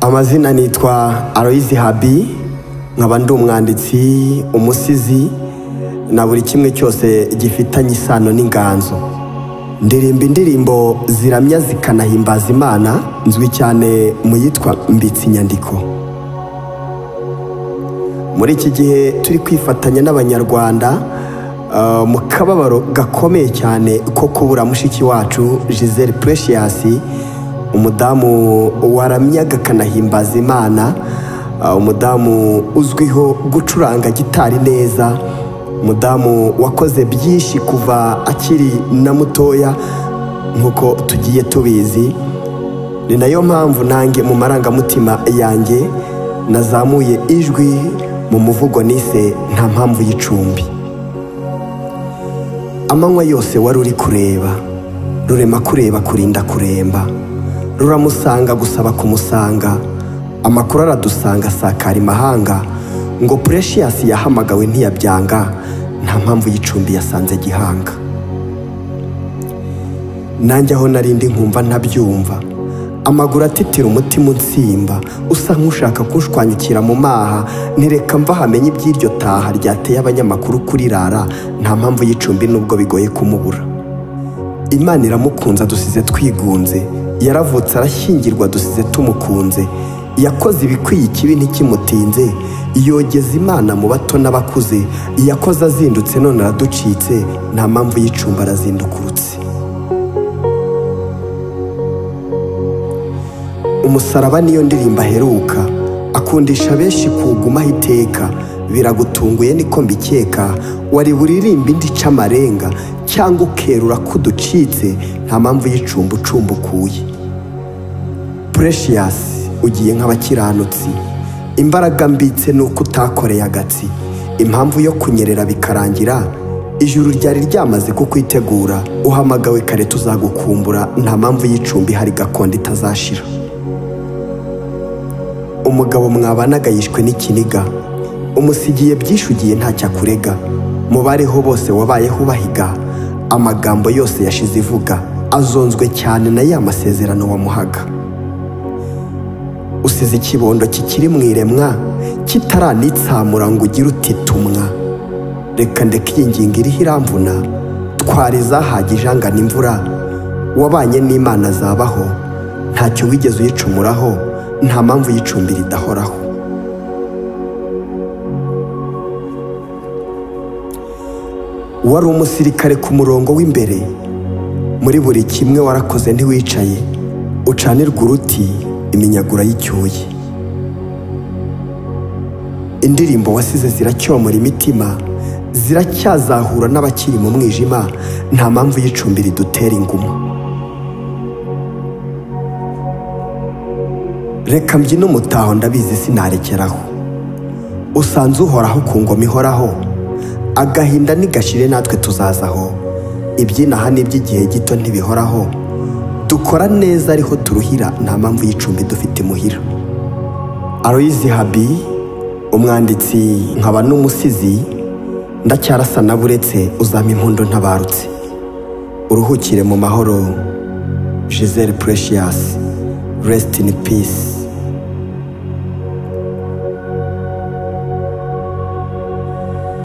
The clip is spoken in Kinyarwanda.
Amazina nitwa Aloys HABI, nkaba ndi umwanditsi, umusizi na buri kimwe cyose gifitanye isano n'inganzo. Ndirimba indirimbo ziramya zikanahimbaza Imana, nzwi cyane mu yitwa MBITSINYANDIKO. Muri iki gihe turi kwifatanya n'Abanyarwanda mu kababaro gakomeye cyane ko kubura mushiki wacu GISELE Precious, umudamu waramyaga kanahimbaza Imana, umudamu uzwiho gucuranga gitari neza, umudamu wakoze byinshi kuva akiri na mutoya nkuko tugiye tubizi. Ni nayo mpamvu nange mu marangamutima yanjye nazamuye ijwi mu muvugo nise nta mpamvu y'icumbi. Amanywa yose wari uri kureba, rurema kureba kurinda kuremba, ruramusanga gusaba kumusanga, amakuru aradusanga sakara imahanga, ngo Precious yahamagawe ntiyabyanga, nta mpamvu y'icumbi yasanze Gihanga. Nanjye aho narindi nkumva ntabyumva, amaguru atitira umutima unsimba, usa nk'ushaka kunshwanyukira mu maha, ntireka mva hamenye iby'iryo taha ryateye abanyamakuru kurirara, nta mpamvu y'icumbi nubwo bigoye kumubura. Imana iramukunza dusize twigunze, yaravutse arashyingirwa dusize tumukunze, yakoze ibikwiye ikibi ntikimutinze, yogeza Imana mu bato n'abakuze, yakoze azindutse none araducitse, nta mpamvu y'icumbi arazindukurutse. Umusaraba niyo ndirimbo aheruka, akundisha benshi kugumaho iteka, biragutunguye niko mbikeka, wari buririmba indi ica amarenga, cyangwa ukerura kuducitse, nta mpamvu y'icumbi ucumbukuye. Precious ugiye nk'abakiranutsi, imbaraga mbitse nuko utakoreye agatsi, impamvu yo kunyerera bikarangira, ijuru ryari ryamaze kukwitegura, uhamagawe kare tuzagukumbura, nta mpamvu y'icumbi hari gakondo itazashira. Umugabo mwabanaga yishwe n'ikiniga, umusigiye byinshi ugiye ntacyo akurega, mubareho bose wabayeho ubahiga, amagambo yose yashize ivuga, azonzwe cyane na ya masezerano wamuhaga. Usize ikibondo kikiri mu iremwa, kitaranitsamura ngo ugire utitumwa, reka ndeka iyi ngingo iriho iramvuna, twari zahagije angana imvura, wabanye n'Imana zabaho, ntacyo wigeze uyicumuraho, nta mpamvu y'icumbi ridahoraho. Wari umusirikare ku murongo w'imbere, muri buri kimwe warakoze ntiwicaye, ucanirwa uruti iminyagura y'icyuye. Indirimbo wasize ziracyomora imitima, ziracyazahura n'abakiri mu mwijima, nta mpamvu y'icumbi ridutera inguma. Reka mbyine umutaho ndabizi sinarekeraho, usanze uhoraho ku ngoma ihoraho, agahinda nigashire natwe tuzazaho, ibyinaha n'iby'igihe gito ntibihoraho, dukora neza ariho turuhira, nta mpamvu y'icumbi dufite imuhira. Aloys HABI, umwanditsi nkaba n'umusizi, ndacyarasa na buretse uzampa impundu ntabarutse. Uruhukire mu mahoro GISELE Precious, rest in peace.